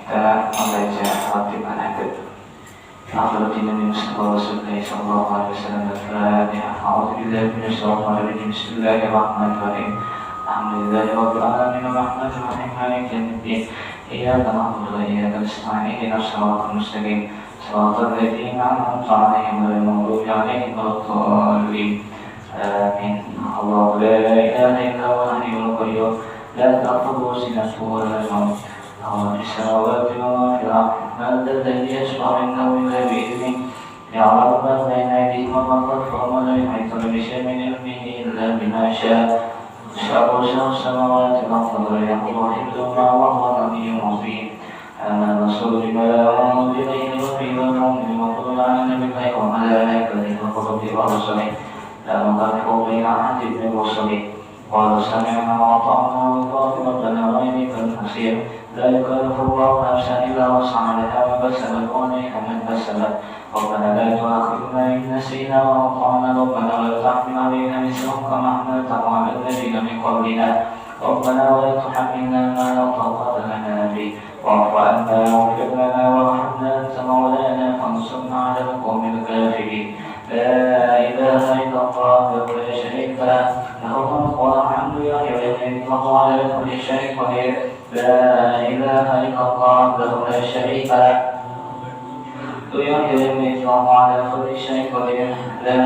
kita membaca khatib al-hadid أفضل دين المصطفى رسول الله صلى الله عليه وسلم الفاتحة. أعوذ بالله من الشيطان الرجيم. بسم الله الرحمن الرحيم. الحمد لله رب العالمين الرحمن الرحيم مالك يوم الدين. إياك نعبد وإياك نستعين اهدنا الصراط المستقيم صراط الذين أنعمت عليهم غير المغضوب عليهم ولا الضالين. آمين. الله لا إله إلا هو الحي القيوم لا تأخذه سنة ولا نوم له ما في السماوات وما في الأرض. من ذا الذي يشفع عنده إلا بإذنه يعلم ما بين أيديهم وما خلفهم ولا يحيطون بشيء من علمه إلا بما شاء. وسع السماوات والأرض ولا يحوطه حفظهما وهو العلي العظيم. آمن الرسول بما أنزل إليه والمؤمنون وكلنا آمن بالله وملائكته وكتبه ورسله لا نفرق بين أحد من رسله قالوا سمعنا وأطعنا وغفرنا ربنا وإليك المصير. لا يكلف الله نفسا إلا وسعها لها ما كسبت وعليها ما كسبت. ربنا لا تؤاخذنا إن نسينا وأطعنا ربنا ولا تحمل علينا إصرا كما حملته على الذين من قبلنا ربنا ولا تحملنا ما لا طاقة لنا به واعف عنا واغفر لنا وارحمنا أنت مولانا فانصرنا على القوم الكافرين. لا إله إلا الله لا شريك له له الملك والحمد يحيي ويميت وهو على كل شيء قدير. لا إله إلا الله لا شريك له يحيي ويميت وهو على كل شيء قدير. لا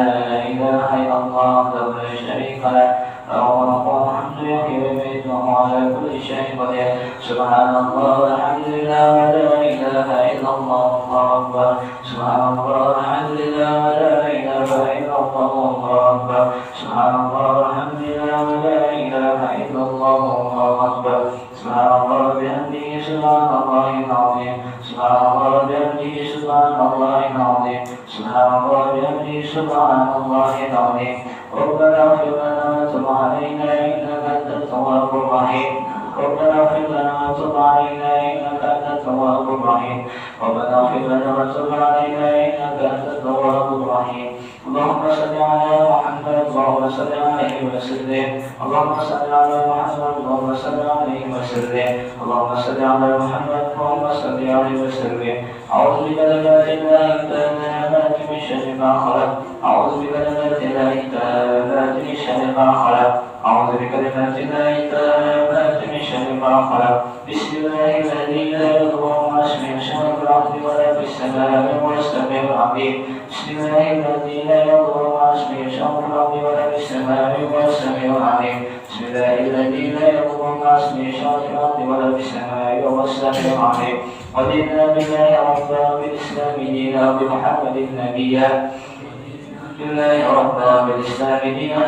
إله إلا الله لا شريك له له الملك والحمد يحيي ويميت وهو على كل شيء قدير. سبحان الله والحمد لله ولا إله إلا الله الله أكبر. سبحان الله والحمد لله ولا إله إلا الله الله أكبر. سبحان الله والحمد لله ولا إله إلا الله الله أكبر. سبحان الله بحمده سبحان الله العظيم. سبحان الله بحمده سبحان الله العظيم. سبحان الله بحمده سبحان الله العظيم. ربنا اغفر لنا وتب علينا إنك أنت التواب الرحيم. ربنا اغفر لنا وتب علينا إنك أنت التواب الرحيم. ربنا اغفر لنا وتب علينا إنك أنت التواب الرحيم. اللهم صل على محمد اللهم صل عليه وسلم. اللهم صل على محمد اللهم صل عليه وسلم. اللهم صل على محمد اللهم صل عليه وسلم. أعوذ بكلمات الله التامات من شر ما خلق. أعوذ بكلمات الله التامات من شر ما خلق. أعوذ بكلمات الله التامات من شر ما خلق. بسم الله الذي لا يضر مع اسمه شيء في الأرض ولا في السماء وهو السميع العليم. بسم الله الذي لا يضر مع اسمه شيء في الأرض ولا في السماء وهو السميع العليم. بسم الله الذي لا يضر مع اسمه شيء في الأرض ولا في السماء وهو السميع العليم. ودينا بالله ربا بالإسلام دينا وبمحمد نبيا. بالله ربا بالإسلام دينا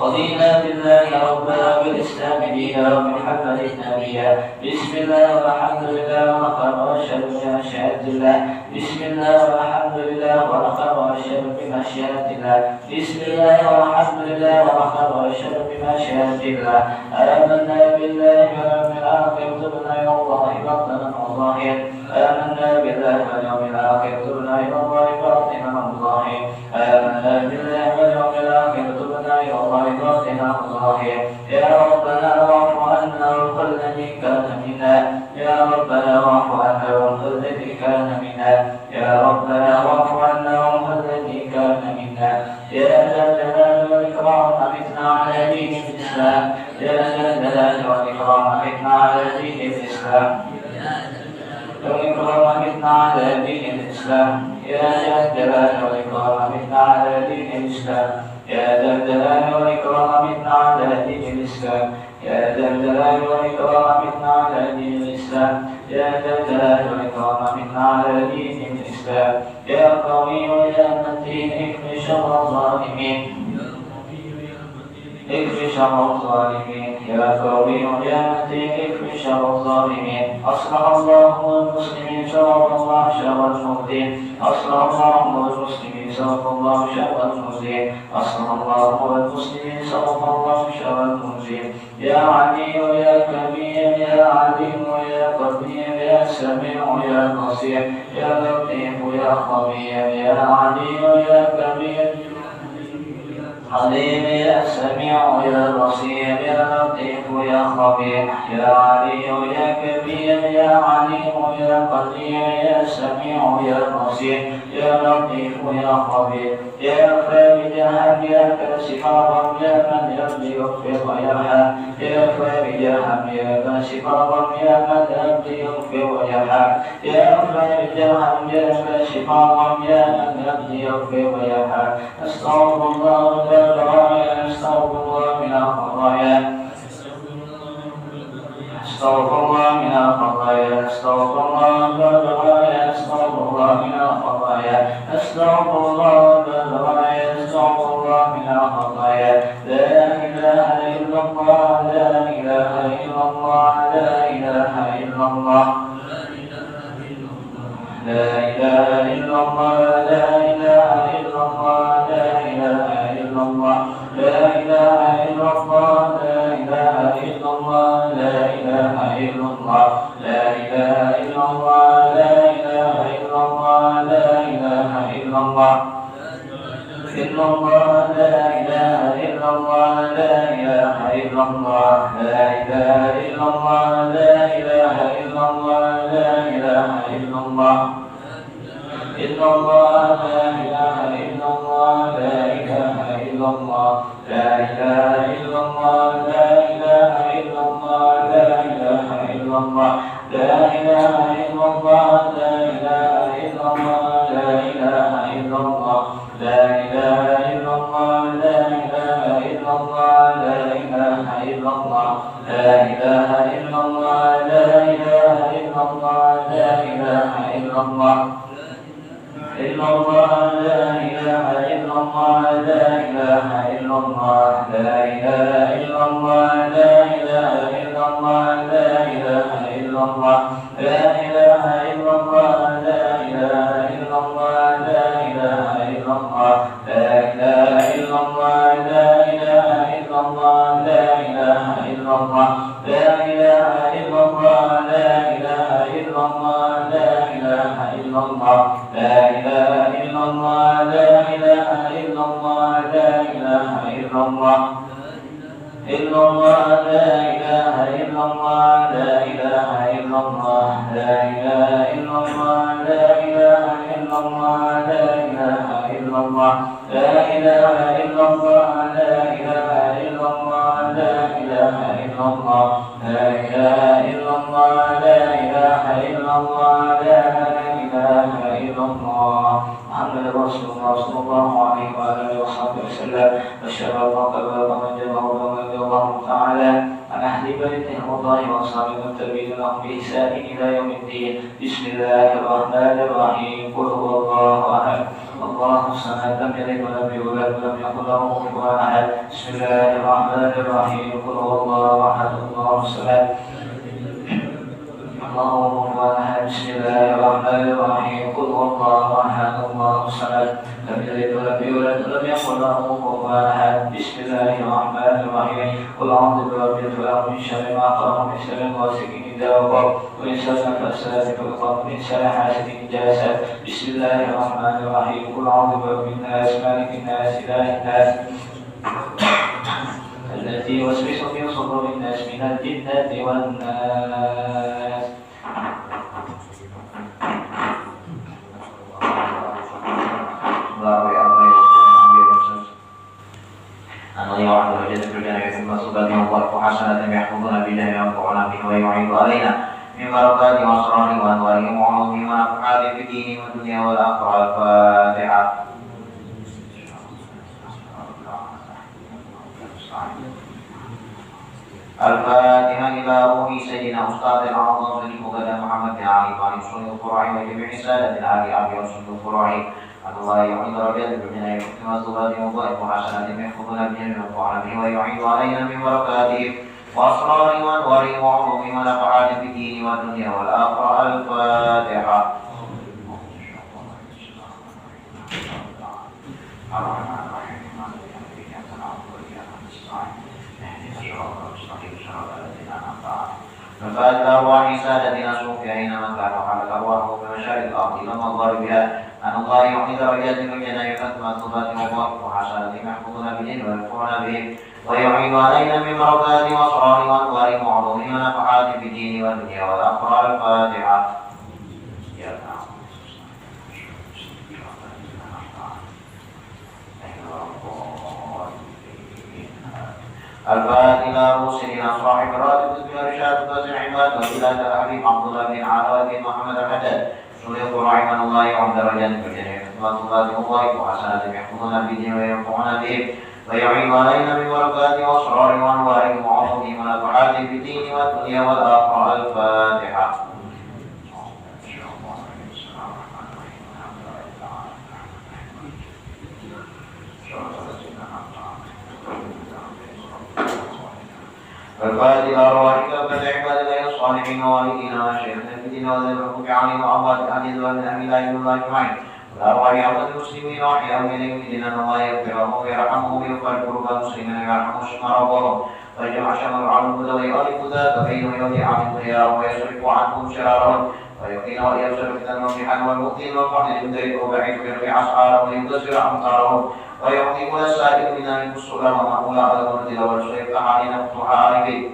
رضينا بالله ربا بالإسلام دينا وبمحمد نبيا. بسم الله والحمد لله ونخر والشر بمشيئة الله. بسم الله والحمد لله ونخر والشر بمشيئة الله. بسم الله والحمد لله ونخر والشر بمشيئة الله. آمنا بالله واليوم الآخر تبنا إلى الله باطنا وظاهرا. آمنا بالله واليوم الآخر تبنا إلى الله باطنا وظاهرا. آمنا بالله واليوم الآخر تبنا إلى الله باطنا وظاهرا. يا ربنا واعف عنا وارض الذي كان منا. يا ربنا واعف عنا وارض الذي كان منا. يا ربنا واعف عنا وارض الذي كان منا. يا ذا الجلال والإكرام أمتنا على دين الإسلام. يا ذا الجلال والإكرام أمتنا على دين الإسلام. والإكرام أمتنا على دين الإسلام. يا ذا الجلال والإكرام أمتنا على دين الإسلام. يا ذا الجلال والإكرام أمتنا على دين الإسلام. يا ذا الجلال والإكرام أمتنا على دين الإسلام. يا ذا الجلال والإكرام أمتنا على دين الإسلام. يا قوي يا متين اكفِ شر الظالمين. اكفِ شر الظالمين. يا قوي يا متين اكفِ شر الظالمين. أصلح الله المسلمين شرف الله شر المبدين. أصلح الله المسلمين شرف الله شر المبدين. أصلح الله المسلمين شرف الله شر المبدين. يا علي يا كبير يا عليم يا قدير يا سميع يا بصير يا لطيف يا خبير. يا علي يا كبير عليم يا سميع يا بصير يا لطيف يا خبير يا علي يا كبير يا عليم يا قدير يا سميع يا بصير يا لطيف يا خبير يا فارج هم يا كاشف الغم يا من يرضي يغفر ويرحم يا فارج هم يا كاشف الغم يا من يرضي يغفر ويرحم يا فارج هم يا كاشف الغم يا من يرضي يغفر ويرحم استغفر الله استغفر الله من الخطايا استغفر الله من الخطايا استغفر الله بالغاية استغفر الله من الخطايا استغفر الله بالغاية استغفر الله من الخطايا لا إله إلا الله لا إله إلا الله لا إله إلا الله لا إله إلا الله لا إله إلا الله لا إله إلا الله لا إله إلا الله لا إله إلا الله لا إله إلا الله لا إله إلا الله لا إله إلا الله لا إله إلا الله إلا الله لا إله إلا الله لا إله إلا الله لا إله إلا الله لا إله إلا الله لا إله إلا الله إلا الله لا إله إلا الله لا إله إلا الله لا إله إلا الله لا إله إلا الله لا إله إلا الله لا إله إلا الله لا إله إلا الله لا إله إلا الله لا إله إلا الله لا إله إلا الله لا إله إلا الله لا إله إلا الله لا إله إلا الله لا إله إلا الله إلا الله لا إله إلا الله لا إله إلا الله لا إله إلا الله لا إله إلا الله لا إله إلا الله لا إله إلا الله لا إله إلا الله لا إله إلا الله لا إله إلا الله لا إله إلا الله لا إله إلا الله لا إله إلا الله لا إله إلا الله لا إله إلا الله لا إله إلا الله لا إله إلا الله لا إله إلا الله إلا الله لا إله إلا الله لا إله إلا الله لا إله إلا الله لا إله إلا الله لا إله إلا الله لا إله إلا الله لا إله إلا الله لا إله إلا الله لا إله إلا الله لا إله إلا الله لا إله إلا الله محمد رسول الله صلى الله عليه وعلى آله وصحبه وسلم أشهد أن لا إله إلا الله الله تعالى عن أهل بيته الله وأصحابه والتابعين لهم بإحسان إلى يوم الدين بسم الله الرحمن الرحيم قل هو الله أحد الله الصمد لم يلد ولم يولد ولم يكن له كفوا أحد بسم الله الرحمن الرحيم قل هو الله أحد الله الصمد الله كفوا أحد بسم الله الرحمن الرحيم قل هو الله أحد الله الصمد لم يلد ولم يولد ولم يكن له كفوا أحد بسم الله الرحمن الرحيم قل أعوذ برب الفلق من شر ما خلق من شر غاسق إذا وقب ومن شر النفاثات في العقد من شر حاسد إذا حسد بسم الله الرحمن الرحيم قل أعوذ برب الناس مالك الناس إله الناس التي يوسوس في صدور الناس من الجنة والناس الله يعلم وجد في الجنة ثم صبتنا الله حسنة يحفظنا بالله وينفعنا به ويعيد علينا من بركات وأسرار وأنواره وعلومه ونفعاته في الدين والدنيا والآخرة الفاتحة الفاتحة إلى روح سيدنا أستاذ الأعظم سيدنا محمد بن علي وعن سنة الفروع وجميع سادة الآل أبي وسنة الفروع أن الله يعيد رجال بالجنة يحكم الزباد وضائف حسنات يحفظنا بالجنة ونفعنا به ويعيد علينا من بركاته وأسرار وأنواره وعلومه ونفعاته في الدين والدنيا والآخرة الفاتحة ففات الأرواح سادتنا صوفيا أينما كانوا حمل أرواحهم بمشارق الأرض إلى مغاربها أن الله يعيد رجال بالجنة يحكم الزباد وضائف وحسناتهم يحفظون بدين وينفعون بهم ويعين علينا من بركات وأسرار وأنوار وعلوم ونفحات في الدين والدنيا والآخرة. الفاتحة. الفاتحة إلى مرسلين صاحب الراتب والرشاد وتوسع عباد وإلى الحبيب عبد الله بن علاء بن محمد الحداد شيخ رحمه الله وعبد درجات الجميع خدمة الله الله وحسنات يحفظون بدين وينفعون به ويعين علينا من بركات وأسرار وأنوار وعلوم ونفحات في الدين والدنيا والآخرة. الفاتحة. الفاتحة أرواحك فالعباد الله الصالحين ووالدينا وشيخنا في الدين وذبحك عليهم وأموات أهل الزواج من أهل الله الله أجمعين والأرواح أموات المسلمين وأحياهم إليهم بدين الله يغفر لهم ويرحمهم ويغفر قرب المسلمين ويرحم شمارهم ويجمع شمر على الهدى ويؤلف ذات بينهم ويودع عنهم خيارهم ويصرف عنهم شرارهم ويقين ويبشر فتن وامتحان والمؤتين والمحن يدرك وبعيد ويرفع أسعارهم ويكسر أمطارهم ويعطي كل سائل منا من السؤال ومأمول على المنزل والشيخ علينا فتوح عارفين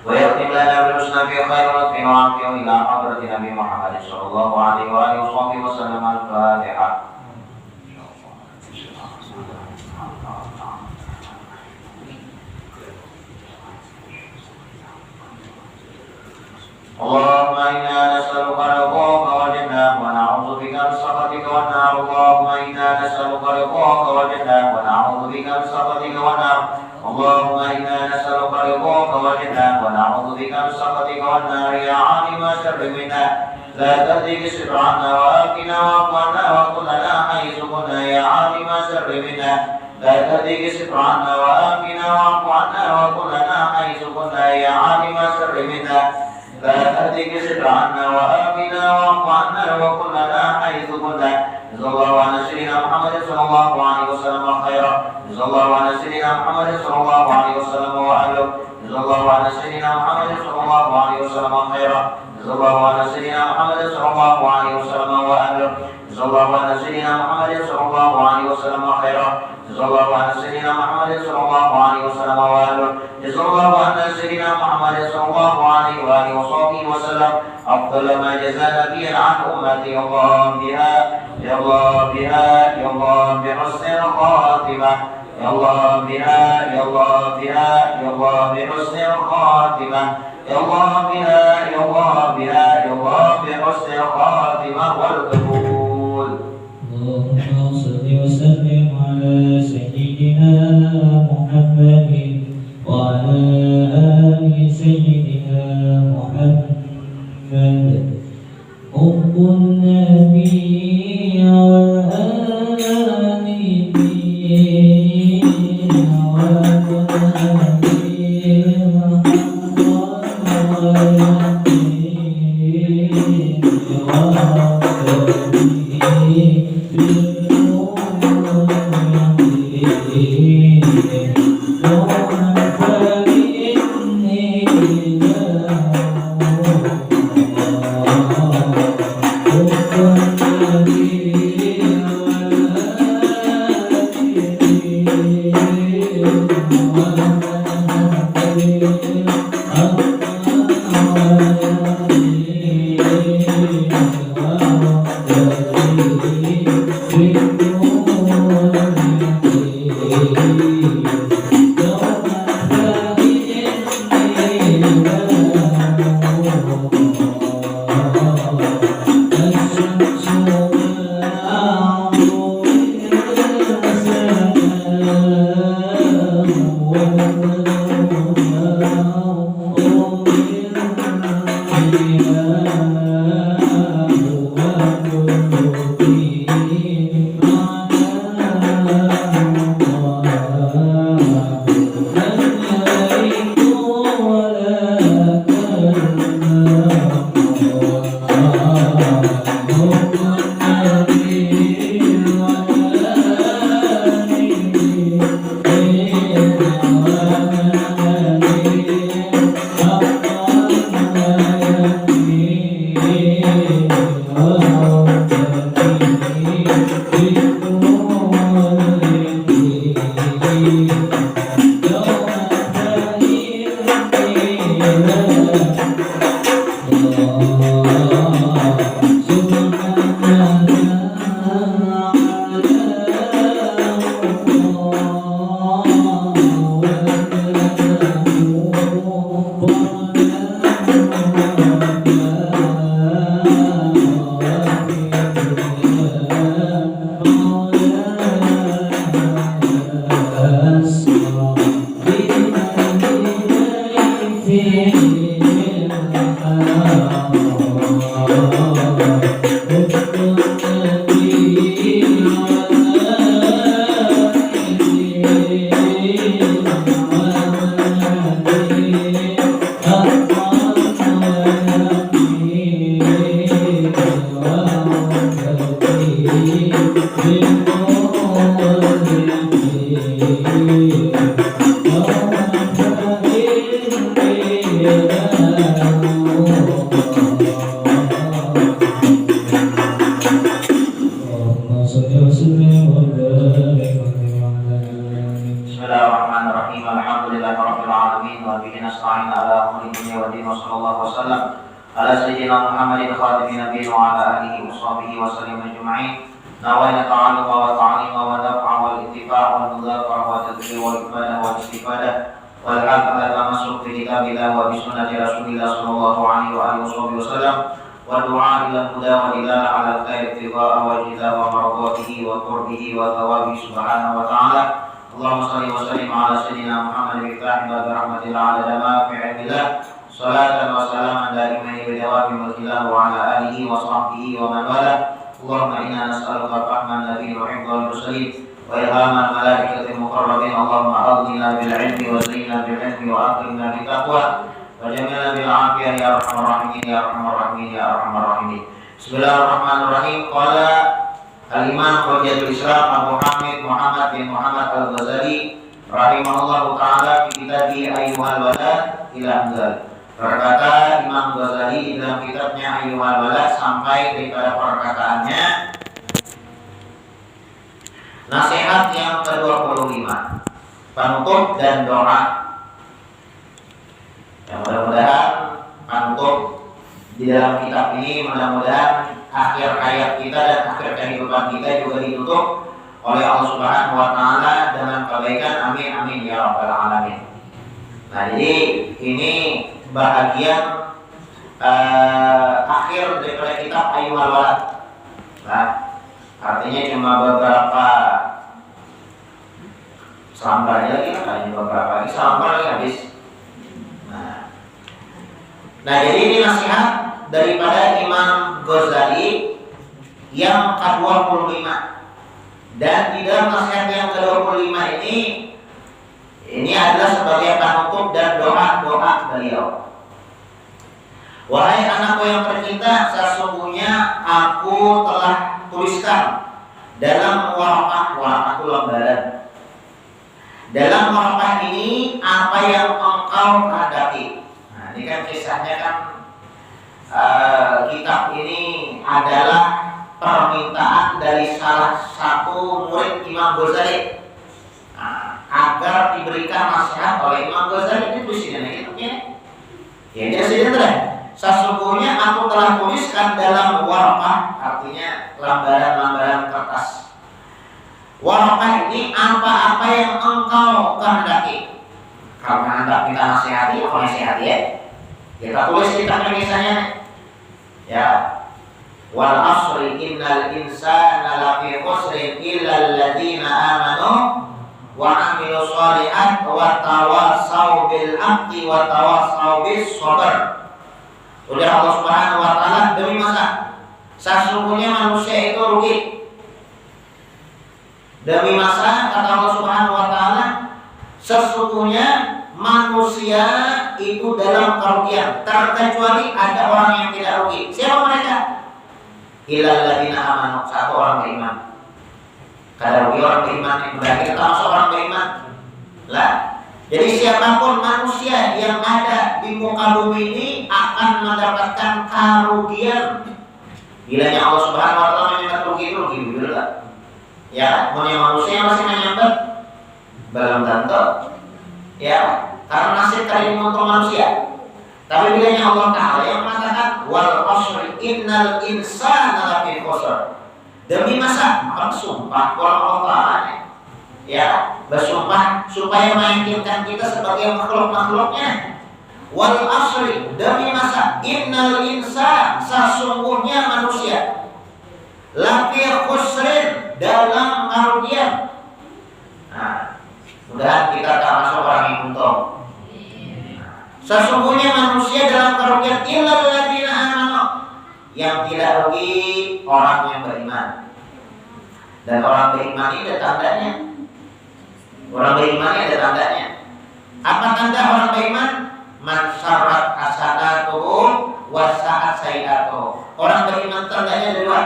ويختم لنا بالحسنى في خير لطف وعافية إلى حضرة نبي محمد صلى الله عليه وآله وصحبه وسلم. الفاتحة. اللهم إنا نسألك رضاك والجنة ونعوذ بك من سخطك والنار. اللهم إنا نسألك رضاك والجنة ونعوذ بك من سخطك والنار. اللهم إنا نسألك رضاك والجنة ونعوذ بك من سخطك والنار. يا عالم شر منا لا تهدك السر عنا وآتنا واعف عنا وكن لنا حيث كنا. يا عالم شر منا لا تهدك السر عنا وآتنا واعف عنا وكن لنا حيث كنا. يا عالم شر منا لا تهدك السر عنا وآتنا واعف عنا وكن لنا حيث كنا. جزا الله عن سيدنا محمد صلى الله عليه وسلم خيرا. جزا الله عن سيدنا محمد صلى الله عليه وسلم وأهله. جزا الله عن سيدنا محمد صلى الله عليه وسلم خيرا. جزا الله عن سيدنا محمد صلى الله عليه وسلم وأهله. جزا الله عن سيدنا محمد صلى الله عليه وسلم خيرا. جزا الله عن سيدنا محمد صلى الله عليه وسلم وأهله. جزا الله عن سيدنا محمد صلى الله عليه وآله وصحبه وسلم أفضل ما جزى نبيا عن أمتي. الله بها يا الله بها يا الله بحسن الخاتمة. يا الله بها يا الله بها يا الله بحسن الخاتمة. يا الله بها يا الله بها يا الله بحسن الخاتمة والقبول. اللهم صل وسلم على سيدنا محمد وعلى آل سيدنا محمد. حب النبي والآل وسلم على سيدنا محمد خاتم النبيين وعلى آله وصحبه وسلم أجمعين. نوينا التعلم والتعليم والنفع والاتباع والمذاكرة والتدبير والإفادة والاستفادة والحث على التمسك بكتاب الله وبسنة رسول الله صلى الله عليه وآله وصحبه وسلم والدعاء إلى الهدى والدلالة على الخير ابتغاء وجه الله ومرضاته وقربه وثوابه سبحانه وتعالى. اللهم صل وسلم على سيدنا محمد مفتاح باب رحمة الله عدد ما في علم الله صلاة وسلاما دائمين بدوام ملك الله وعلى آله وصحبه ومن والاه. اللهم إنا نسألك فهم النبي وحفظ المرسلين وإلهام الملائكة المقربين. اللهم أغننا بالعلم وزينا بالعلم وأكرمنا بالتقوى وجملنا بالعافية يا أرحم الراحمين يا أرحم الراحمين يا أرحم الراحمين. Bismillahirrahmanirrahim. Qala al-Imam Hujjatul Islam Abu Hamid Muhammad bin Muhammad Al-Ghazali rahimahullahu ta'ala fi kitabih Ayyuhal Walad ila Amzal. Berkata Imam Ghazali dalam kitabnya Ayyuhal Walad sampai daripada perkataannya nasihat yang ke-25, penutup dan doa. Yang mudah-mudahan penutup di dalam kitab ini, mudah-mudahan akhir hayat kita dan akhir kehidupan kita juga ditutup oleh Allah Subhanahu wa taala dengan kebaikan. Amin amin ya rabbal alamin. Nah, jadi ini bahagian akhir daripada kitab Ayyuhal Walad. Nah, artinya cuma beberapa selambar aja lagi, hanya beberapa lagi selambar lagi habis. Nah, jadi ini nasihat daripada Imam Ghazali yang ke-25. Dan di dalam nasihat yang ke-25 ini adalah sebagai penutup dan doa-doa beliau. Wahai anakku yang tercinta, sesungguhnya aku telah tuliskan dalam waraqah itu lembaran. Dalam waraqah ini apa yang engkau hadapi. Nah, ini kan kisahnya kan kitab ini adalah permintaan dari salah satu murid Imam Ghazali agar diberikan nasihat oleh Imam Ghazali. Itu tulisannya kitabnya. Ya, dia sendiri. Sesungguhnya aku telah tuliskan dalam waraqah, artinya lambaran-lambaran kertas. Waraqah ini apa-apa yang engkau kehendaki. Kalau hendak kita nasihati, apa nasihati ya? Kita tulis kitabnya misalnya, ya. Wal asri innal insana lafi khusrin illa alladziina amanu wa 'amilus shalihat wa tawassaw bil haqqi wa tawassaw bis sabr. Udah Allah Subhanahu wa taala demi masa sesungguhnya manusia itu rugi. Demi masa kata Allah Subhanahu wa taala sesungguhnya manusia itu dalam kerugian, terkecuali ada orang yang tidak rugi. Siapa mereka? Illal ladzina amanu, satu orang beriman. Kada rugi orang beriman, yang berarti termasuk orang beriman. Lah, jadi siapapun manusia yang ada di muka bumi ini akan mendapatkan kerugian. Bilanya Allah Subhanahu wa taala menyebut rugi betul tak? Ya, punya manusia masih menyebut belum tentu. Ya, karena nasib tadi untuk manusia. Tapi bilanya Allah Ta'ala yang mengatakan wal asri innal insana lafi khusr. Demi masa maka bersumpah kalau Allah Ta'ala ya bersumpah supaya meyakinkan kita sebagai makhluk-makhluknya. Wal asri demi masa innal insan sesungguhnya manusia lafi khusrin dalam kerugian. Nah, mudah kita tak masuk orang yang untung. Sesungguhnya manusia dalam kerugian illal ladzina amanu, yang tidak rugi orang yang beriman. Dan orang beriman ini ada tandanya. Orang beriman ini ada tandanya. Apa tanda orang beriman? Man syarrat hasanatuhu wa sa'at sayi'atuhu. Orang beriman tandanya ada dua.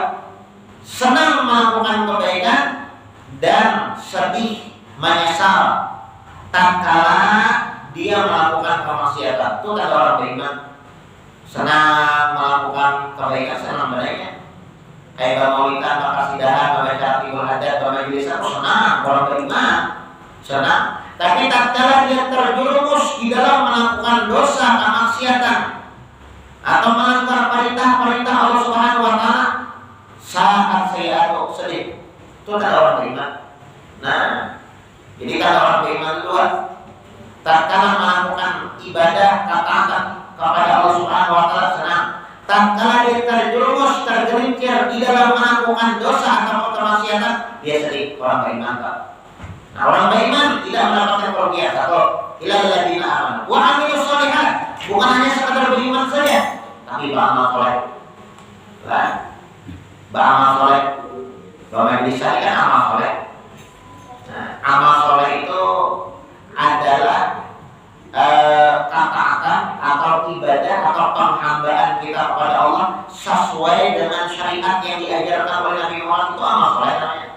Senang melakukan kebaikan dan sedih menyesal tatkala dia melakukan kemaksiatan. Itu kata orang beriman. Senang melakukan kebaikan, senang badannya. Kayak bermaulitan, berkasidahan, membaca artikel hadat, bermajlisan, senang orang beriman. Senang. Tapi tatkala dia terjerumus di dalam melakukan dosa kemaksiatan, atau melanggar perintah-perintah Allah Subhanahu wa taala, saat saya sedih. Itu adalah orang beriman. Nah, jadi kata orang beriman itu tatkala melakukan ibadah katakan kepada Allah Subhanahu wa taala senang. Tatkala dia terjerumus, tergelincir di dalam melakukan dosa atau kemaksiatan, dia sedih. Orang beriman, Pak. Nah, orang beriman tidak mendapatkan kerugian. Satu, ilal ladzina amanu wa amilus sholihat. Bukan hanya sekadar beriman saja, tapi beramal soleh. Nah, beramal soleh. Bahwa bisa kan amal soleh. Nah, amal soleh itu adalah kata-kata atau ibadah atau penghambaan kita kepada Allah sesuai dengan syariat yang diajarkan oleh Nabi Muhammad, itu amal soleh namanya.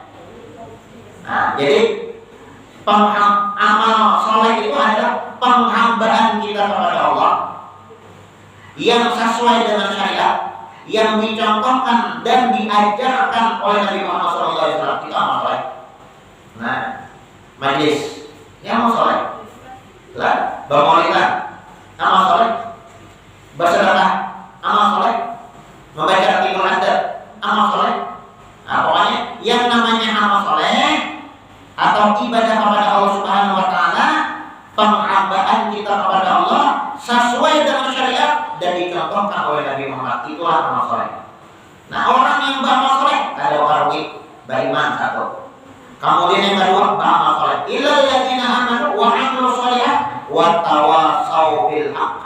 Nah, jadi amal soleh itu adalah penghambaan kita kepada Allah yang sesuai dengan syariat, yang dicontohkan dan diajarkan oleh Nabi Muhammad SAW. Itu amal soleh. Nah, majlis, ini amal soleh. Lah, bermaulidan, amal soleh. Bersedekah, amal soleh. Membaca Rabiul Adab, amal soleh. Nah, pokoknya yang namanya amal soleh atau ibadah kepada Allah Subhanahu wa taala, penghambaan kita kepada Allah sesuai dengan syariat dan dicontohkan oleh Nabi Muhammad, itulah amal soleh. Nah, orang yang beramal soleh ada orang beriman satu. Kemudian yang kedua beramal soleh. Illal ladzina amanu wa amilus sholihat wa tawassaw bil haqq.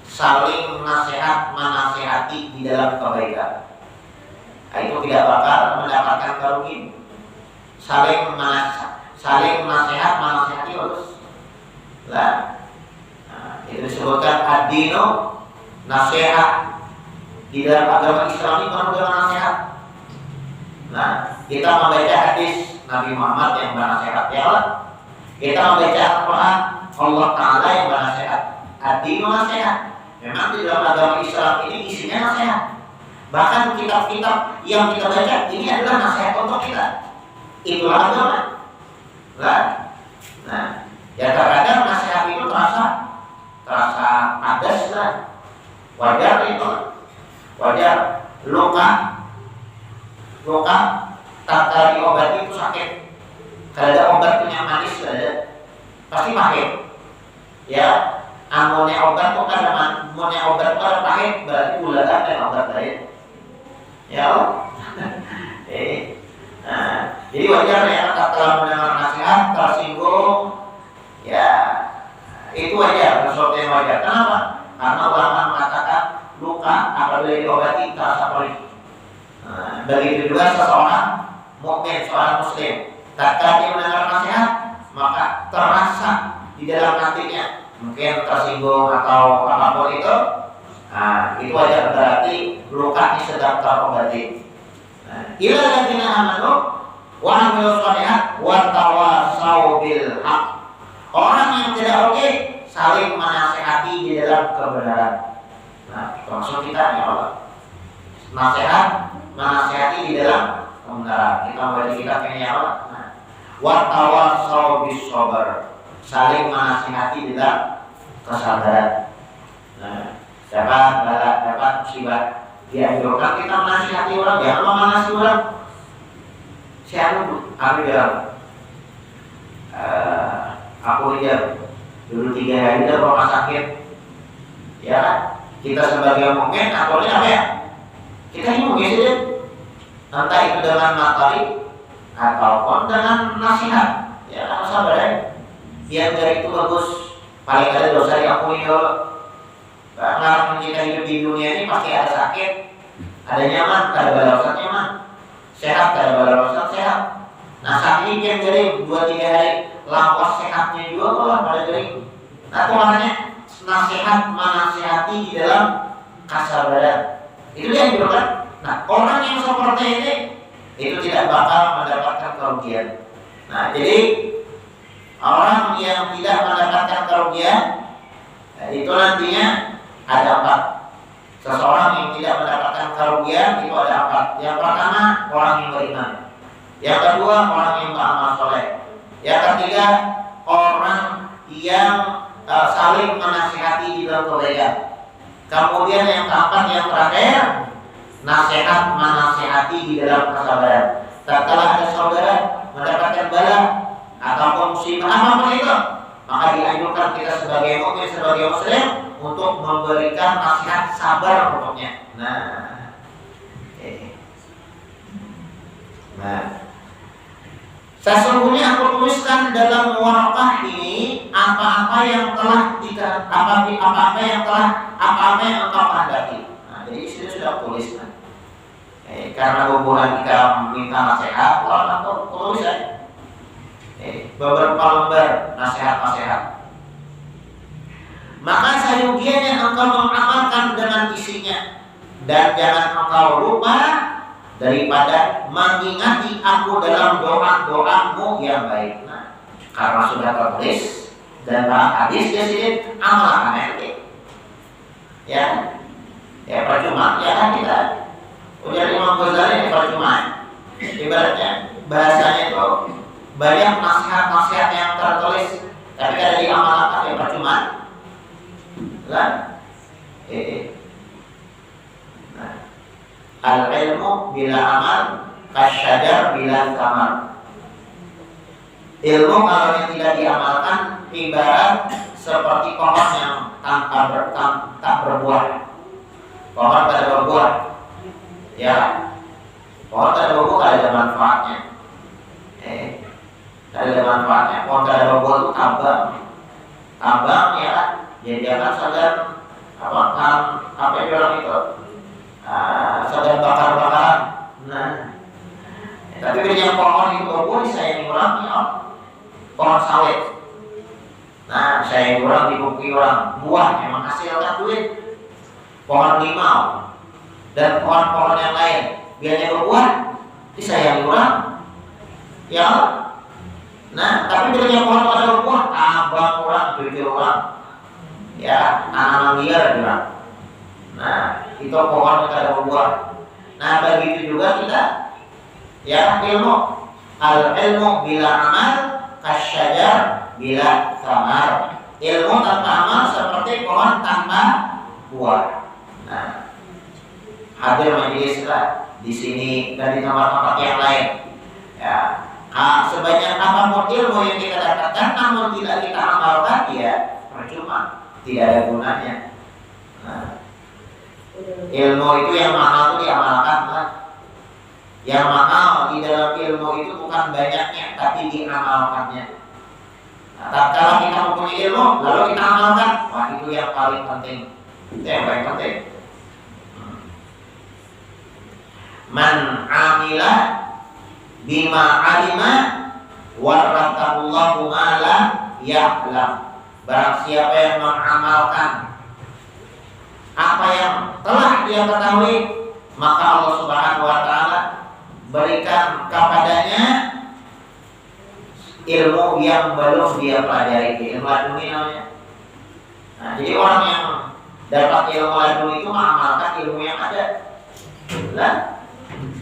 Saling nasihat menasihati di dalam kebaikan. Nah, itu tidak bakal mendapatkan kerugian. Saling nasihat menasihati terus. Lah, itu disebutkan ad-dinu nasihat. Di dalam agama Islam ini penuh dengan nasihat. Nah, kita membaca hadis Nabi Muhammad yang bernasihat, ya Allah. Kita membaca Al-Quran, Allah Ta'ala yang bernasihat. Ad-dinu nasihat. Memang di dalam agama Islam ini isinya nasihat. Bahkan kitab-kitab yang kita baca ini adalah nasihat untuk kita. Itulah agama. Nah, ya terkadang nasihat itu terasa padas lah. Wajar itu. Wajar. Luka tak diobati itu sakit. Kalau ada obat yang manis ada, pasti pahit. Ya, amunnya obat itu kan amunnya obat itu ada pahit, berarti gula dan obat lain. Ya, jadi wajar ya kalau mendengar nasihat tersinggung, ya itu wajar, sesuatu yang wajar. Kenapa? Karena ulama mengatakan luka apabila diobati terasa perih. Begitu juga seseorang mukmin, seorang muslim, tatkala dia mendengar nasihat, maka terasa di dalam hatinya mungkin tersinggung atau apapun itu. Itu wajar, berarti lukanya sedang terobati. Ilal ladzina amanu wa amilus sholihat wa tawassaw bil haqq. Orang yang tidak oke saling menasihati di dalam kebenaran. Nah, maksud kita ya Allah. Nasihat menasihati di dalam kebenaran. Kita membaca kitab ini ya Allah. Wa tawassaw bis sabr. Saling menasihati di dalam kesabaran. Nah, dapat musibah, dianjurkan kita menasihati orang, jangan memanasi orang. Aku bilang, aku lihat dulu 3 hari di rumah sakit, ya kita sebagai mukmin, aku lihat apa ya? Kita ini mungkin saja, entah itu dengan materi ataupun dengan nasihat, ya harus sabar ya. Biar dari itu bagus, paling ada dosa diampuni dulu. Karena kita hidup di dunia ini pasti ada sakit, ada nyaman, ada balasan nyaman, sehat, ada balasan sehat. Nah saat ini yang jadi 2-3 hari lawas sehatnya juga malah pada jadi. Nah itu makanya nasihat menasihati di dalam kesabaran. Itu yang diperlukan. Nah orang yang seperti ini itu tidak bakal mendapatkan kerugian. Nah jadi orang yang tidak mendapatkan kerugian, itu nantinya ada 4. Seseorang yang tidak mendapatkan kerugian itu ada 4. Yang pertama, orang yang beriman. Yang kedua, orang yang beramal soleh. Yang ketiga, orang yang saling menasihati di dalam kebaikan. Kemudian yang keempat, yang terakhir, nasihat menasihati di dalam kesabaran. Tatkala ada saudara mendapatkan bala ataupun musibah apapun itu, maka dianjurkan kita sebagai mukmin, sebagai muslim untuk memberikan nasihat sabar untuknya. Sesungguhnya aku tuliskan dalam warakah ini apa-apa yang telah apa-apa yang engkau kehendaki. Jadi di sini sudah tuliskan. Karena hubungan kita minta nasihat, Allah tulis aja. Beberapa lembar nasihat-nasihat. Maka sayugianya engkau mengamalkan dengan isinya, dan jangan engkau lupa daripada mengingati aku dalam doa-doamu yang baik. Karena sudah tertulis dan hadis di sini, amalkan nanti. Ya percuma ya kan kita. Ujar Imam Ghazali percuma. Ibaratnya bahasanya itu banyak nasihat-nasihat yang tertulis, tapi kalau diamalkan ya percuma. Al-ilmu bila amal kasyajar bila tamar. Ilmu kalau yang tidak diamalkan ibarat seperti pohon yang tak berbuah. Pohon tak berbuah, ya. Pohon tak berbuah ada manfaatnya. Ada manfaatnya. Pohon tak berbuah itu tambang ya. Jadi jangan sadar apa yang bilang itu. Sadar bakar-bakaran. Tapi bila yang pohon itu berbuah disayangi orang ya. Pohon sawit. Saya orang dibuki orang buah memang hasilkan duit. Pohon limau dan pohon-pohon yang lain biarnya berbuah disayangi orang ya. Tapi bila pohon ada berbuah, abang orang, cucu orang ya, anak liar juga. Itu pohon yang ada berbuah. Begitu juga kita ya, ilmu. Al-ilmu bila amal kasyajar bila thamar. Ilmu tanpa amal seperti pohon tanpa buah. Hadir majelis di sini dan di tempat-tempat yang lain. Ya, sebanyak apapun ilmu yang kita dapatkan, namun tidak kita amalkan, ya percuma, tidak ada gunanya. Ilmu itu yang mahal itu diamalkan, Yang mahal di dalam ilmu itu bukan banyaknya, tapi diamalkannya. Kalau kita mempunyai ilmu, lalu kita amalkan, wah itu yang paling penting. Itu yang paling penting. Man amila bima alima waratahullahu ma la ya'lam. Barang siapa yang mengamalkan apa yang telah dia ketahui, maka Allah Subhanahu wa taala berikan kepadanya ilmu yang belum dia pelajari, ilmu laduni namanya. Jadi orang yang dapat ilmu laduni itu mengamalkan ilmu yang ada.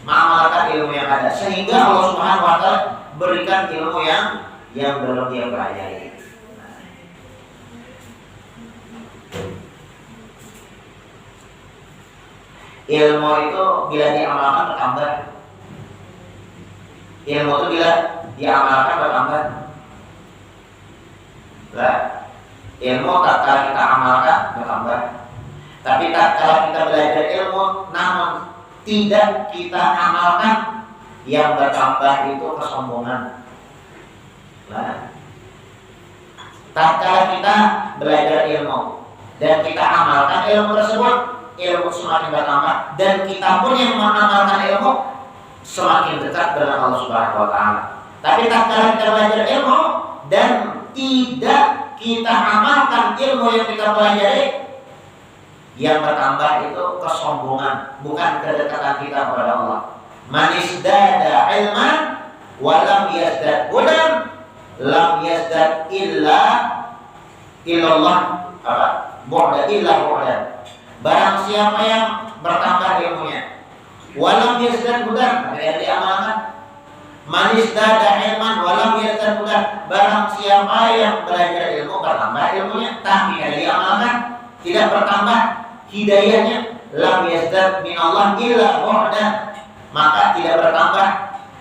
Mengamalkan ilmu yang ada, sehingga Allah Subhanahu wa taala berikan ilmu yang belum dia pelajari. Ilmu itu bila diamalkan bertambah. Ilmu itu bila diamalkan bertambah. Ilmu tak kala kita amalkan bertambah. Tapi tak kala kita belajar ilmu namun tidak kita amalkan, yang bertambah itu kesombongan. Tatkala kita belajar ilmu dan kita amalkan ilmu tersebut, ilmu semakin bertambah, dan kita pun yang mengamalkan ilmu semakin dekat dengan Allah Subhanahu wa taala. Tapi tatkala kita belajar ilmu dan tidak kita amalkan ilmu yang kita pelajari, yang bertambah itu kesombongan, bukan kedekatan kita kepada Allah. Man izdada ilman wa lam yazdad hudan lam yazdad illallah bu'da illa bu'da. Barang siapa yang bertambah ilmunya wa lam yazdad hudan, tidak diamalkan. Man izdada ilman wa lam yazdad hudan, barang siapa yang belajar ilmu bertambah ilmunya tapi tidak diamalkan, tidak bertambah hidayahnya, lam yazdad minallah illa bu'dan, maka tidak bertambah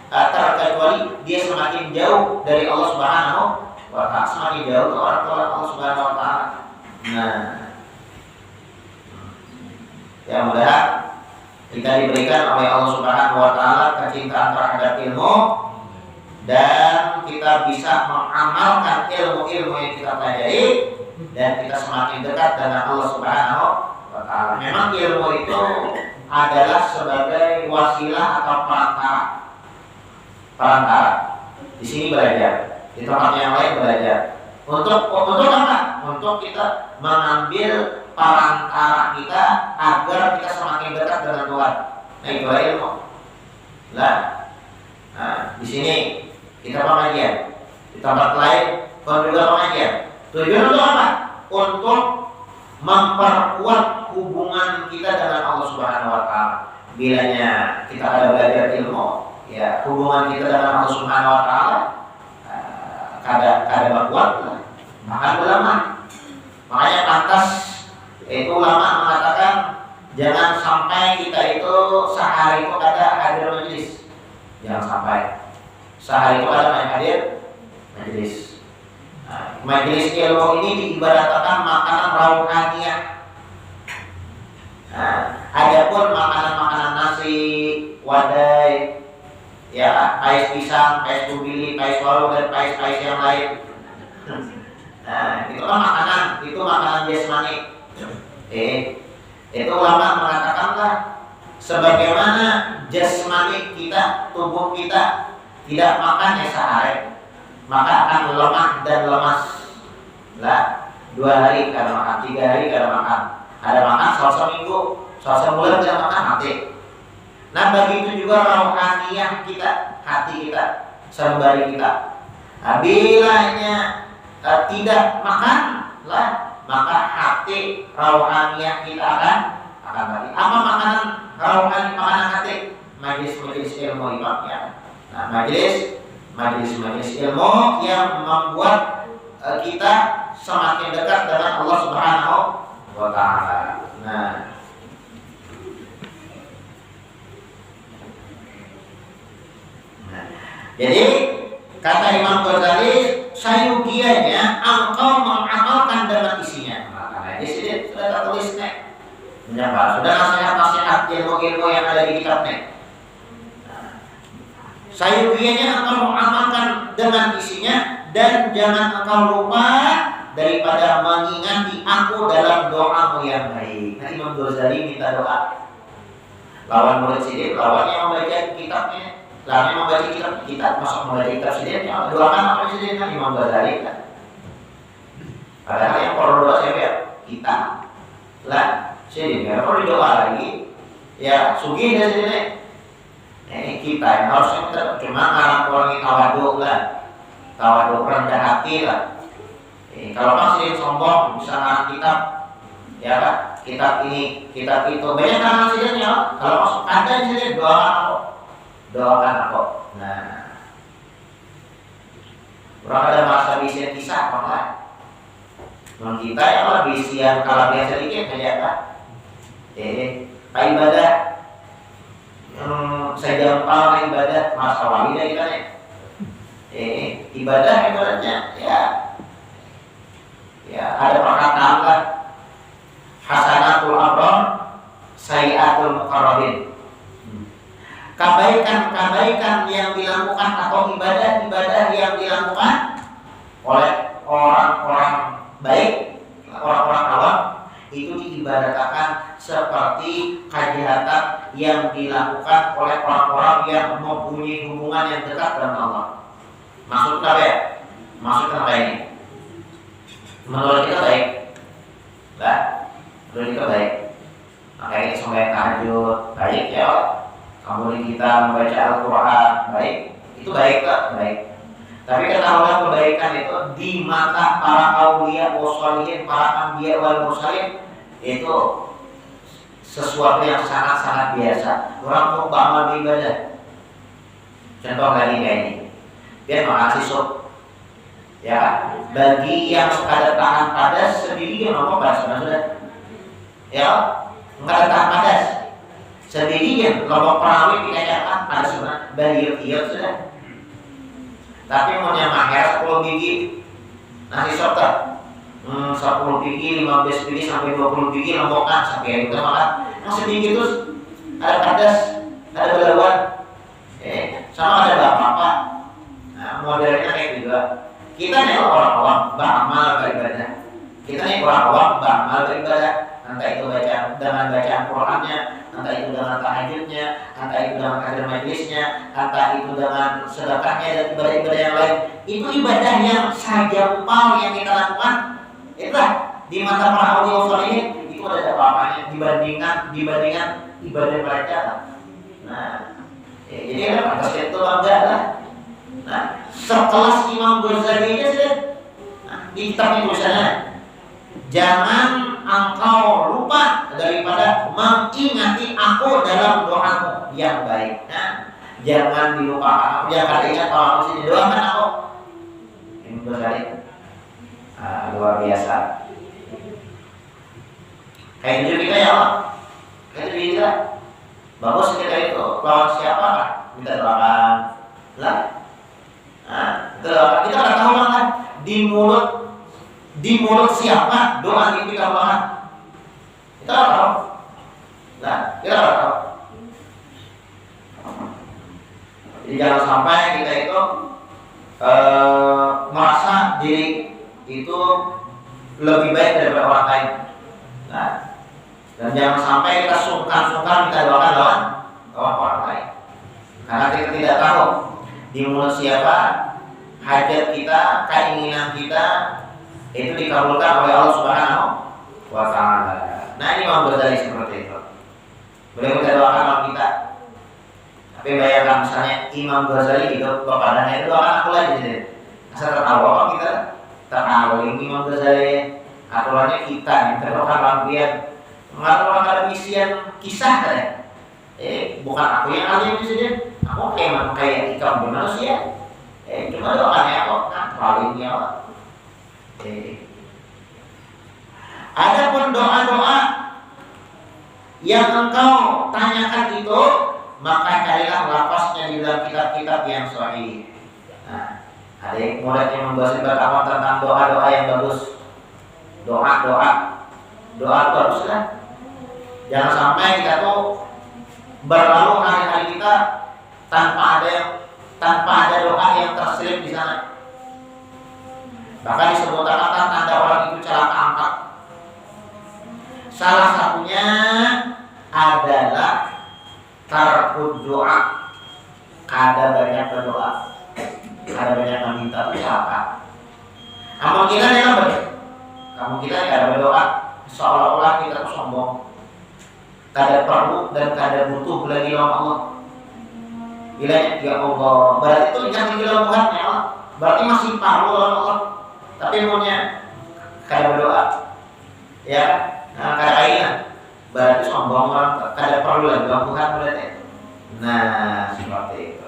terkecuali dia semakin jauh dari Allah Subhanahu wa ta'ala, semakin jauh ke orang tua Allah Subhanahu wa ta'ala. Nah, ya mudah kita diberikan oleh Allah Subhanahu wa ta'ala kecintaan terhadap ilmu, dan kita bisa mengamalkan ilmu-ilmu yang kita pelajari, dan kita semakin dekat dengan Allah Subhanahu wa ta'ala. Memang ilmu itu adalah sebagai wasilah atau perantara. Di sini belajar, di tempat yang lain belajar. Untuk apa? Untuk kita mengambil perantara kita agar kita semakin dekat dengan Tuhan. Nah, itu ilmu. Nah, di sini kita pengajian, di tempat lain pun juga pengajian. Tujuan untuk apa? Untuk memperkuat hubungan kita dengan Allah Subhanahu wa ta'ala. Bilanya kita ada belajar ilmu, ya hubungan kita dengan Allah Subhanahu wa ta'ala kada berkuat, maka ulama. Makanya pantas itu ulama mengatakan jangan sampai kita itu sehari itu kada hadir majelis. Jangan sampai sehari itu kada hadir majelis. Majelis ilmu ini diibaratkan makanan rauhaniyah. Adapun makanan-makanan nasi, wadai, ya pais pisang, pais kubili, pais walu, dan pais-pais yang lain. Itu kan makanan, itu makanan jasmani. Itu ulama mengatakanlah sebagaimana jasmani kita, tubuh kita tidak makan sehari, maka akan lemah dan lemas. Lah, 2 hari kada makan, 3 hari kada makan. Ada makan selasa minggu, selasa bulan tidak makan, mati. Nah, begitu juga rohaniyah kita, hati kita, sembari kita. Bilanya tidak makan, lah, maka hati rohaniyah kita akan mati. Apa makanan rohani, makanan hati? Majelis-majelis ilmu imam, ya. Nah, majelis ilmu yang membuat kita semakin dekat dengan Allah Subhanahu wa ta'ala. Nah, jadi kata Imam Ghazali, sayugianya engkau mengamalkan dengan isinya. Makanya di sini sudah tertulis nih, sudah nasihat-nasihat ilmu-ilmu yang ada di kitabnya. Sayugianya engkau mengamalkan dengan isinya, dan jangan engkau lupa daripada mengingati aku dalam doamu yang baik. Nah, Imam Ghazali minta doa. Lawan murid sidik, lawan yang membaca kitabnya, lawan yang membaca kitab, masuk membaca kitab sidik, doakan apa sidik kan Imam Ghazali kan. Padahal yang perlu doa siapa ya? Kita. Lah, sidik ya perlu doa lagi. Ya, sugi dari sini. Ini kita yang harusnya kita cuma ngarang kurangi tawaduk lah, tawaduk rendah hati lah. Kalau masih sombong bisa ngarang kitab, ya kan? Kitab ini, kitab itu, banyak karangan sidanya. Kalau masuk ada di sini doakan aku. Nah, orang ada masa bisa kisah apa? Non kita yang lebih siang kalau biasa dikit aja kan? Ibadah. Saya jempal ibadah masa wali dari kan ya. Ibadatnya ya ada perkataan lah, hasanatul abrar sayiatul muqarrabin. Kebaikan yang dilakukan atau ibadah yang dilakukan oleh orang-orang baik, orang-orang awam, itu diibadatkan seperti kejahatan yang dilakukan oleh orang-orang yang mempunyai hubungan yang dekat dengan Allah. Maksudnya apa ya? Maksudnya apa ini? Menurut kita baik, lah, menurut kita baik. Makanya kita sampai tahajud, baik ya. Kemudian kita membaca Al-Quran, baik. Itu baik tak? Baik. Tapi ketahuilah kebaikan itu di mata para aulia wassalihin, para anbiya wal mursalin, itu sesuatu yang sangat-sangat biasa. Orang mau beramal ibadah, contoh kali kayak ini, dia makasih sob, ya. Bagi yang sekadar tahan pada sendiri yang ngomong bahasa sudah, ya nggak ada tahan padas. Sedikit kelompok perawi dikatakan padas sudah bayar sudah. Tapi mau yang mahir 10 biji nasi soto, 10 biji, 15 biji sampai 20 biji lombokan sampai itu makan. Yang sedikit terus ada padas, ada belawan, sama ada bapak. Nah, modelnya kayak juga. Kita nih orang awam beramal beribadah. Kita nih orang awam beramal beribadah. Entah itu baca dengan bacaan Qurannya, entah itu dengan tahajudnya, entah itu dengan hadir majlisnya, entah itu dengan sedekahnya dan ibadah-ibadah yang lain. Itu ibadah yang sajampal yang kita lakukan. Itulah di mata para awliya sholihin itu ada apa-apanya dibandingkan ibadah mereka. Nah, jadi ada pantas itu bangga lah. Nah, sekelas Imam Ghazali aja sih. Nah, di kitabnya tulisannya, jangan engkau lupa daripada mengingati aku dalam doamu yang baik. Nah, jangan dilupakan aku, jangan ingat kalau aku sini doakan aku. Imam Ghazali, luar biasa. Kayak gitu kita ya Allah, kayak gitu kita. Bagus kita itu lawan siapa kan? Minta doakan lah. Nah, kita nggak tahu kan di mulut siapa doa ini kita doakan. Kita nggak tahu. Nah, kita nggak tahu. Jadi jangan sampai kita itu merasa diri itu lebih baik daripada orang lain. Nah, dan jangan sampai kita sungkan kita doakan orang lain. Karena kita tidak tahu di mulut siapa hajat kita, keinginan kita itu dikabulkan oleh Allah Subhanahu wa Ta'ala. Nah, ini Imam Ghazali seperti itu. Boleh kita doakan orang kita. Tapi bayangkan misalnya Imam Ghazali itu kepadanya itu doakan aku lagi jadi. Asal tertawa apa kita? Tertawa ini Imam Ghazali. Aturannya kita yang terdoakan orang dia. Mengatur ada misian kisah kan? Bukan aku yang alim di sini. Aku kayak ikan di manusia. Cuma doakannya aku terlalu ini apa? Adapun doa-doa yang engkau tanyakan itu, maka carilah lafaznya di dalam kitab-kitab yang sahih. Nah, ada yang mulai membahas pertama tentang doa-doa yang bagus. Doa bagus kan? Jangan sampai kita tuh berlalu hari-hari kita tanpa ada doa yang terselip di sana. Bahkan disebutkan tanda orang itu celaka angkat. Salah satunya adalah tarkud doa. Ada banyak berdoa, ada banyak meminta celaka. Amal kita yang benar. Kamu kita tidak berdoa, seolah-olah kita sombong. Kada perlu dan kada butuh lagi lawan Allah. Bila ya Allah, berarti itu jangan bilang Tuhan ya Allah. Berarti masih perlu lawan Allah. Tapi maunya kada berdoa, ya, kada kainan. Berarti sombong orang, kada perlu lagi lawan Tuhan berarti. Nah, seperti itu.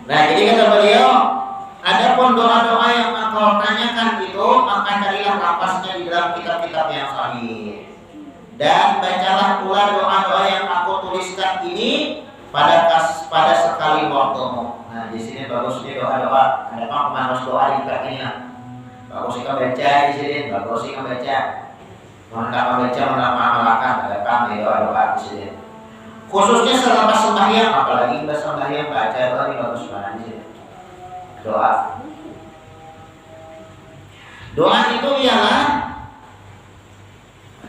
Nah, jadi kata beliau, adapun doa-doa yang engkau tanyakan itu, maka carilah lafaznya di dalam kitab-kitab yang sahih. Dan bacalah pula doa-doa yang aku tuliskan ini pada sekali waktumu. Nah, di sini bagusnya doa-doa. Ada pemanas doa di kitab ini lah. Bagus kita baca di sini, bagus kita baca. Mengamalkan, ada kami doa-doa di sini. Khususnya selepas sembahyang, apalagi kita sembahyang baca doa ini bagus banget sih. Doa itu ialah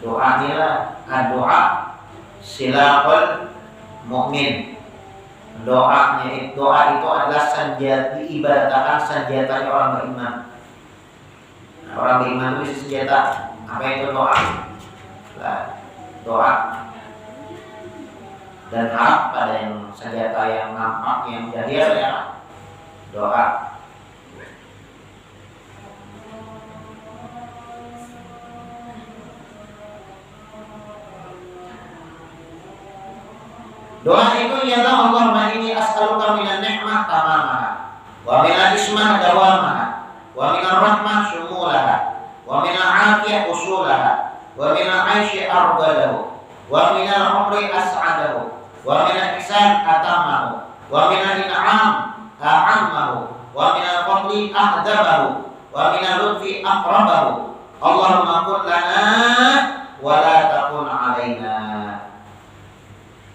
doa silahul mukmin. Doa itu adalah senjata, diibaratkan senjatanya orang beriman. Nah, orang beriman itu bisa senjata. Apa itu doa? Doa dan harap pada yang senjata yang nampak yang jahil ya doa. Doa itu ialah Allahumma inni as'aluka as'aluka minan ni'mah tamamaha wa minal ismah dawamaha wa minar rahmah syumulaha wa minal afiyah usulaha wa minal aishi argadahu wa minal umri as'adahu wa minal ihsan atamahu wa minal in'am a'ammahu wa minal fadli ahdabahu wa minal lutfi aqrabahu. Allahumma kun lana wa la takun alaina.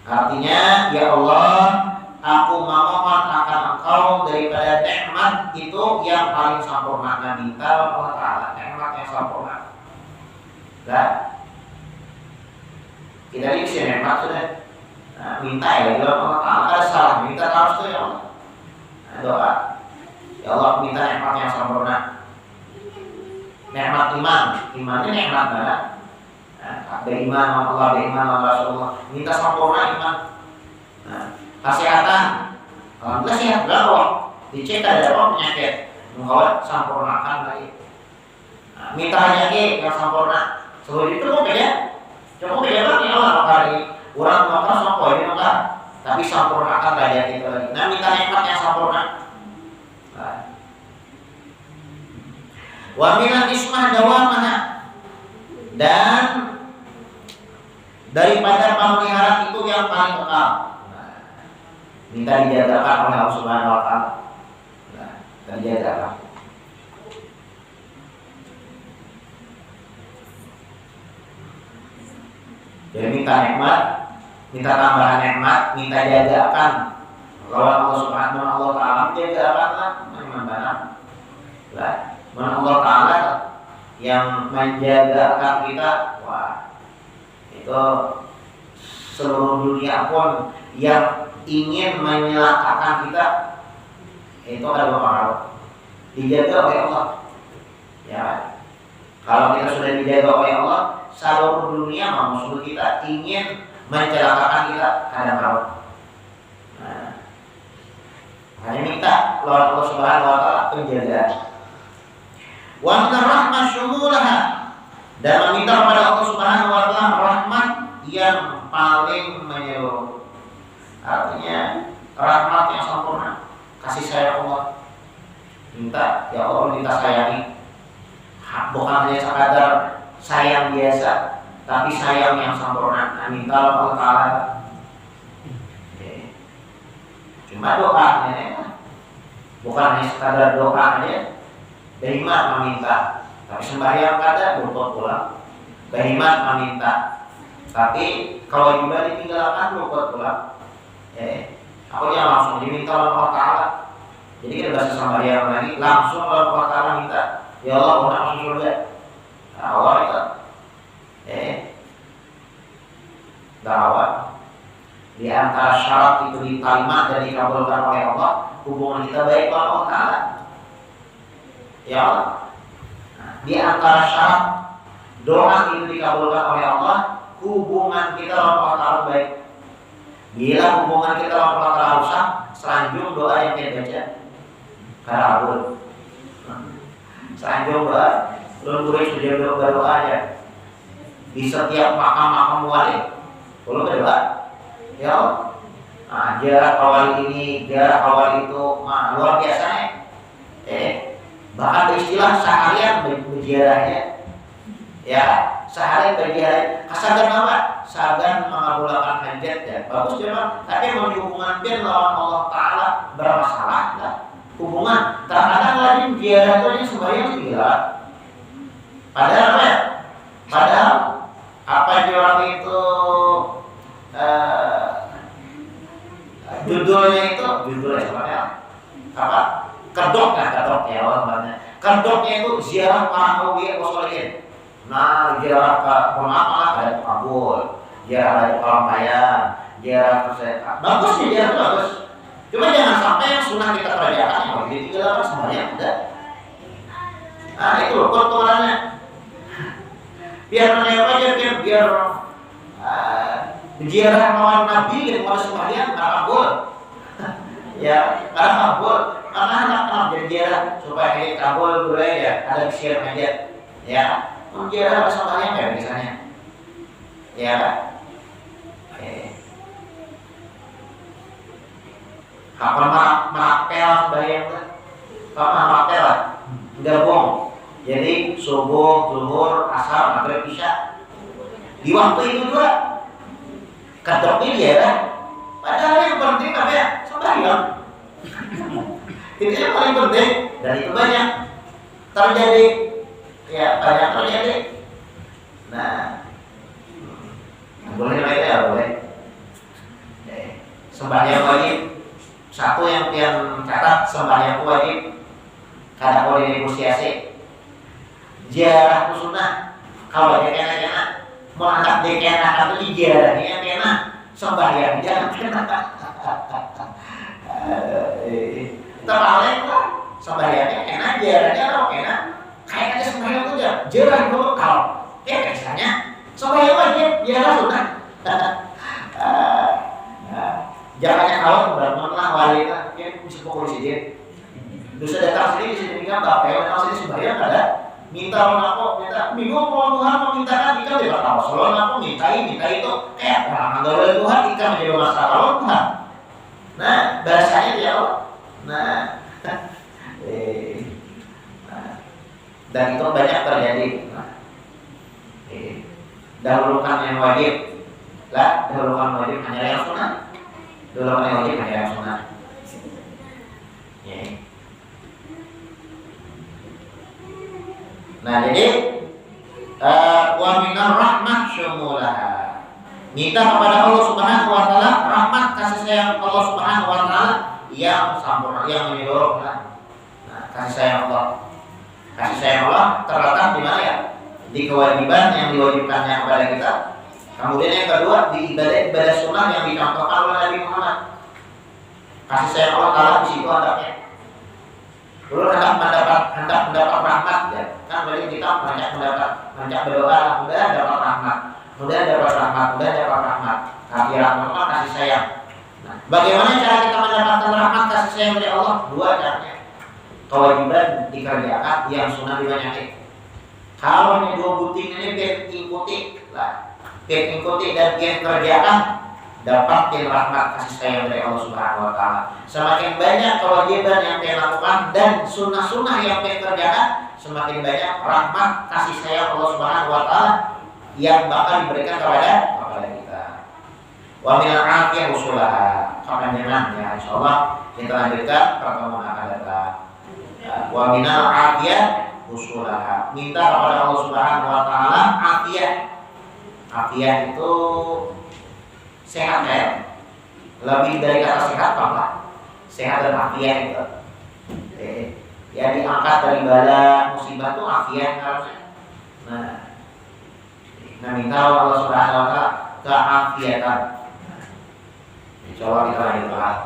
Artinya, ya Allah, aku memohon akan Engkau daripada nikmat itu yang paling sempurna. Dan minta Allah Ta'ala nikmat yang sempurna. Nah, kita ini bisa nikmat sudah. Nah, minta ya Allah Ta'ala, ada salah minta harus tuh ya Allah. Nah, doa, ya Allah minta nikmat yang sempurna. Nikmat iman, imannya nikmat mana? Beriman sama Allah, beriman sama Rasulullah, minta sempurna iman. Nah, kesehatan, alhamdulillah sehat, berapa? Dicek ada apa penyakit, engkau sempurnakan lagi. Nah, minta penyakit yang sempurna, seluruh itu cukup ya? Cukup ya Pak, ya Allah kali kurang makan sama ini enggak, tapi sempurnakan derajat itu lagi. Nah, minta nikmat yang sempurna. Nah. Wa minal ismah dawamaha, dan daripada pemeliharaan itu yang paling kekal. Nah, minta dijagakan oleh Allah Subhanahu wa Ta'ala. Nah, dijagakan. Jadi minta nikmat, minta tambahan nikmat, minta jagakan. Kalau Allah Subhanahu wa Ta'ala jagakanlah mana. Nah, Allah Ta'ala yang menjagakan kita, wah, itu seluruh dunia pun yang ingin menyelakakan kita itu ada berpengaruh. Dijaga oleh Allah. Ya, kalau kita sudah dijaga oleh Allah, seluruh dunia musuh kita ingin mencelakakan kita ada berpengaruh. Nah, hanya minta kepada Allah Subhanahu wa Ta'ala penjagaan. Wa minar rahmah syumulaha, dan meminta kepada Allah Subhanahu wa Ta'ala rahmat yang paling menyeluruh. Artinya rahmat yang sempurna, kasih sayang Allah. Minta, ya Allah minta sayangi. Bukan hanya sekadar sayang biasa, tapi sayang yang sempurna. Nah, minta Allah Ta'ala. Cuma doa ya. Bukan hanya sekadar doa aja. Beriman meminta, tapi sembahyang kada berbuat pulang. Beriman meminta, tapi kalau juga ditinggalkan berbuat pulang. Aku jangan langsung diminta oleh Allah Ta'ala. Jadi kita bahasa sembahyang lagi, langsung oleh Allah Ta'ala minta, ya Allah mau masuk surga. Nah, awal itu, dakwah. Di antara syarat itu diterima dan dikabulkan oleh Allah, hubungan kita baik dengan Allah Ta'ala. Ya Allah. Nah, di antara syarat doa itu dikabulkan oleh Allah, hubungan kita dengan Allah Ta'ala baik. Bila hubungan kita dengan Allah Ta'ala rusak, selanjung doa yang kita baca kabul. Selanjung doa, belum boleh sudah berdoa aja. Di setiap makam-makam wali, belum berdoa. Ya Allah. Nah, jarak awal ini, jarak awal itu, luar biasa nih. Bahkan istilah seharian berziarahnya, ya seharian berziarah. Kasagan apa? Sagan mengabulkan hajat ya. Bagus juga. Tapi mau hubungan dia lawan Allah Ta'ala bermasalah lah. Hubungan terkadang lagi ziarah itu sembahyang tidak. Padahal apa ya? Padahal apa yang orang itu judulnya sebenarnya apa? Kedok ya orang. Kedoknya itu ziarah para aulia wasoleh. Nah, ziarah ke pemaaf ada kabul, ziarah ada orang kaya, ziarah kesehatan. Bagus sih ziarah bagus. Cuma jangan sampai yang sunnah kita kerjakan yang mau ditinggalkan semuanya tidak. Nah itu loh kotorannya. Biar menewar aja biar ziarah kawan Nabi yang mau sembahyang kabul. Ya, karena kabul. Karena anak-anak berziarah supaya ini kabul dulu ya, ada siar aja, ya, berziarah bersama ya misalnya, ya, Kapal marapel bayang kan? Kapal marapel gabung. Jadi subuh, zuhur, asar, maghrib, isya. Di waktu itu juga kadang dia kan. Padahal yang penting apa ya? Sembahyang. Itu yang paling penting dan itu banyak terjadi. Ya banyak terjadi. Nah, boleh baca ya boleh. Sembahyang wajib. Satu yang catat sembahyang wajib. Kada boleh negosiasi. Ziarah itu sunnah. Kalau dia kena mau angkat dia kena atau diziarah dia kena sembahyang jangan kena. Terbalik lah sembahyangnya kena ziarahnya kalau kena kayak aja sembahyang itu jarah dulu kalau biasanya sembahyang wajib ziarah sunnah. Jangannya kalau benar-benar wali kan dia bisa polisi dia. Bisa datang sini di sini kan bapak datang sini sembahyang ada. Minta orang aku, minta bingung kalau Tuhan memintakan ikan dia bertawa. Kalau aku minta itu orang anggota Tuhan ikan menjadi masalah kalau Tuhan. Nah bahasanya dia Allah. Nah, dan itu banyak terjadi. Dahulukan yang wajib, lah dahulukan wajib hanya yang sunnah. Dahulukan yang wajib hanya yang sunnah. Nah jadi wa minar rahmat syumulaha. Minta kepada Allah Subhanahu wa taala rahmat kasih sayang Allah Subhanahu wa taala yang sempurna, yang menyeluruh. Nah, kasih sayang Allah. Kasih sayang Allah terletak di mana ya? Di kewajiban yang diwajibkannya kepada kita. Kemudian yang kedua di ibadah sunnah yang dicontohkan oleh Nabi Muhammad. Kasih sayang Allah taala di situ adanya. Dulu hendak mendapat rahmat ya. Kan berarti kita banyak berdoa, mudah dapat rahmat, mudah dapat rahmat. Tapi rahmat kasih sayang. Nah, bagaimana cara kita mendapatkan rahmat kasih sayang dari Allah? Dua caranya. Kewajiban dikerjakan, yang sunnah dibanyakin. Kalau ini dua buting ini ikuti dan dia kerjakan, dapatin rahmat kasih sayang dari Allah Subhanahu wa taala. Semakin banyak kewajiban yang dia lakukan dan sunnah-sunnah yang dia kerjakan, semakin banyak rahmat kasih sayang Allah Subhanahu wa taala yang bakal diberikan kepada kita. Wa min al-'afiyah usulaha. Kepanjangan ya insyaallah kita lanjutkan pertemuan akan datang. Wa min al-'afiyah usulaha. Minta kepada Allah Subhanahu wa taala afiyah. Afiyah itu sehat ya. Lebih dari kata sehat apa? Sehat dan afiat itu. Ya diangkat dari bala musibah itu afiat harusnya. Nah minta Allah Subhanahu wa taala keafiatan. Insyaallah kita lanjutkan.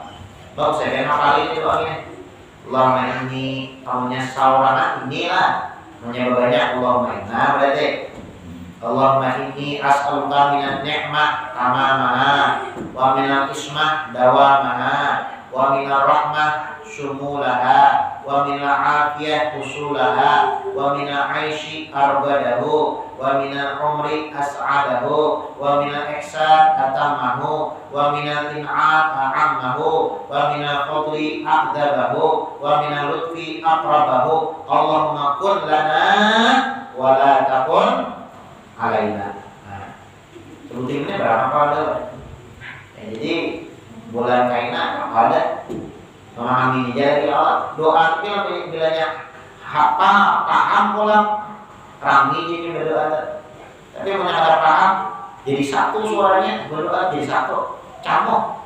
Baik, saya kali ini doanya. Allahumma inni tamunya saurana inilah. Menyebut banyak Allahumma inna berarti Allahumma inni as'aluka minan ni'mah tamamaha wa minal ismah dawamaha wa minar rahmah syumulaha wa minal afiyah usulaha wa minal aishi arbadahu wa minal umri as'adahu wa minal ihsan atamahu wa minal in'at a'ammahu wa minal fadli aqdabahu wa minal lutfi aqrabahu. Allahumma kun lana wa la takun alaina. Nah, sebutinnya berapa kali? Jadi bulan kaina ada memahami jadi Allah doa itu lebih bilanya hafal paham pula rangi jadi berdoa. Tapi menghadap paham jadi satu suaranya berdoa jadi satu camuk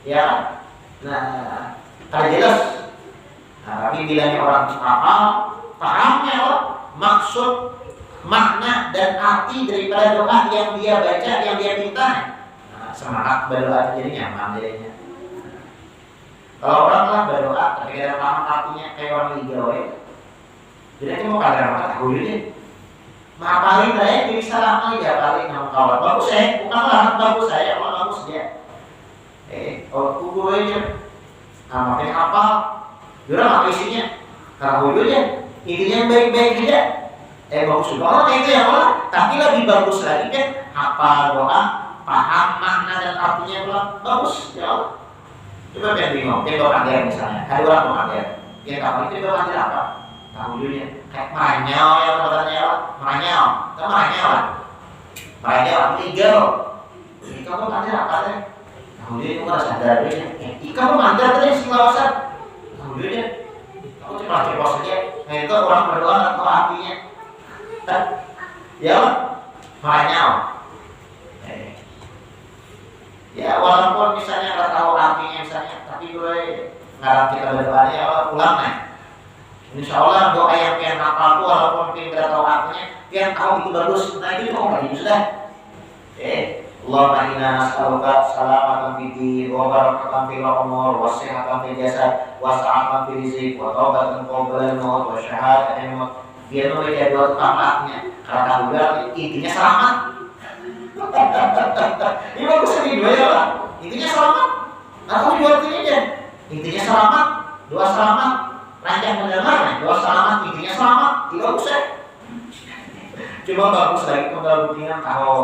ya. Nah kalau jelas. Nah tapi bilanya orang hafal pahamnya Allah maksud makna dan arti daripada doa yang dia baca, yang dia minta. Nah, semangat berdoa jadi nyaman jadinya. Kalau orang lah berdoa, tapi ada paham artinya kayak orang hijau ya. Jadi itu mau kadang apa tahu ini. Maka paling saya bisa lama ya paling nama kawan. Bagus saya, bukanlah bagus saya, Allah bagus dia. Kalau kubu aja, nah makin apa? Jurang apa isinya? Karena wujudnya, intinya baik-baik aja. Bagus juga Allah itu ya Allah, tapi lebih bagus lagi kan hafal doa, paham makna dan artinya Allah bagus ya Allah. Coba yang bingung, yang bawa pandir misalnya, ada orang bawa pandir, yang tahu itu bawa pandir apa? Tahu dulunya, kayak maranyau ya katanya, maranyau, tahu maranyau lah, maranyau, tigel, ikan bawa pandir apa deh? Tahu dulunya itu ada sadar dulunya, ikan bawa pandir tadi selawasan, tahu dulunya, tahu cuma ceplos saja, nah itu orang berdoa atau apinya, ya maranyau. Ya walaupun misalnya nggak tahu artinya misalnya, tapi gue ngarang kita berdoa ya ulang nih. Insya Allah doa yang pian hafal tuh walaupun pian nggak tahu artinya, pian tahu itu bagus. Nah itu kok nggak sudah. Allahumma inna nas'aluka salamatan fid din wa barakatan fil umur wa sihhatan fil jasad wa sa'atan fil rizq wa taubatan qabla al-maut wa syahadatan maut. Dia mau baca doa tamatnya. Kata juga intinya selamat. Ini bagus ini dua ya lah. Intinya selamat. Atau dua artinya aja. Intinya selamat, doa selamat, ranjang mendengar, doa selamat, intinya selamat. Itu bagus ya. Cuma bagus lagi kalau buktinya tahu.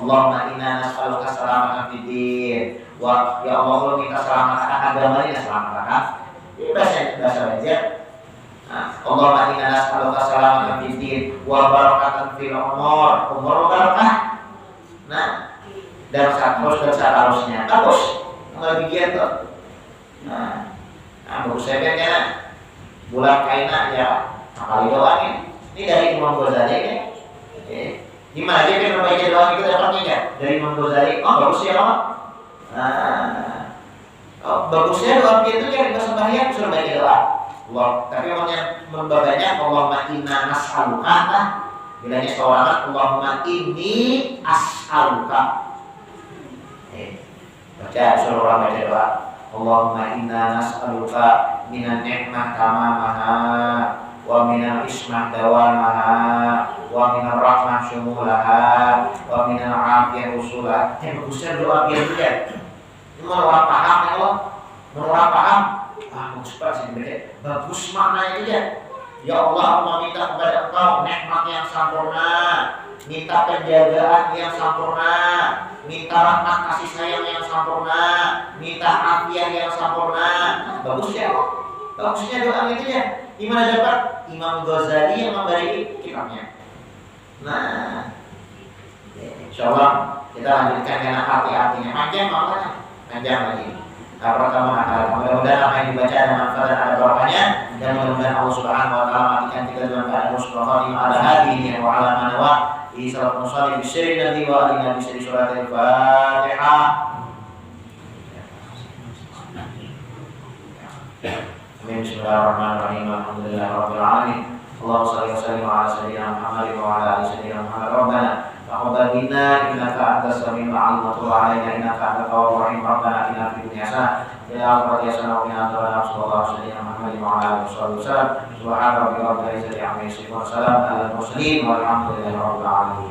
Allahumma inna nas'aluka salamatan fid din. Wah, ya Allah lu minta selamat akan agama ini, selamat akan. Ini bahasa aja. Allahumma inna nas'aluka salamatan fid din wa barakatan fil umur. Umur barakah. Nah, dan harusnya bagus, nggak bikin tuh. Nah, bagus saya kan bulan kaina ya, kali doa ini dari Imam Ghazali ini. Gimana dia kan membaca doa itu dapatnya ya dari Imam Ghazali. Oh bagus ya Pak. Bagusnya doa itu yang bahasa bahaya suruh baca doa. Allah, tapi orangnya membacanya Allahumma inna nas'aluka. Bilanya seorang Allahumma inni as'aluka. Baca suruh orang baca doa. Allahumma inna nas'aluka minan ni'mah tamamaha wa minal ismah dawamaha wa minal rahmah syumulaha wa minal afiyah usulah. Bagusnya doa biar juga. Ini mau orang paham ya Allah. Mau orang paham. Bagus pak sih bagus maknanya itu ya. Ya Allah, meminta kepada Engkau nikmat yang sempurna, minta penjagaan yang sempurna, minta rahmat kasih sayang yang sempurna, minta afiat yang sempurna. Bagus ya, bagusnya doa itu ya. Gimana dapat? Imam Ghazali yang memberi kitabnya. Nah, insya Allah kita lanjutkan dengan arti-artinya. Panjang maknanya, panjang lagi. Mudah-mudahan apa yang dibaca ada manfaat dan ada barokahnya, dan mudah-mudahan Allah Subhanahu wa taala matikan kita dalam keadaan husnul ala hadihi wa ala manwa di salat musalli bi sirri nabi wa alina bi sirri surat al-Fatihah. Amin. Bismillahirrahmanirrahim. Alhamdulillahirabbil alamin. Allahumma shalli wa sallim ala sayyidina Muhammad wa ala ali sayyidina Muhammad. Rabbana taqabbal minna innaka antas samiul alim wa tub alaina innaka antat tawwabur rahim. Rabbana atina fid dunya hasanah wa fil akhirati hasanah wa qina adzabannar. Sallallahu alaihi Muhammad wa ala alihi wasallam. Subhana rabbika rabbil izzati amma yasifun wa salamun alal mursalin walhamdulillahi rabbil alamin.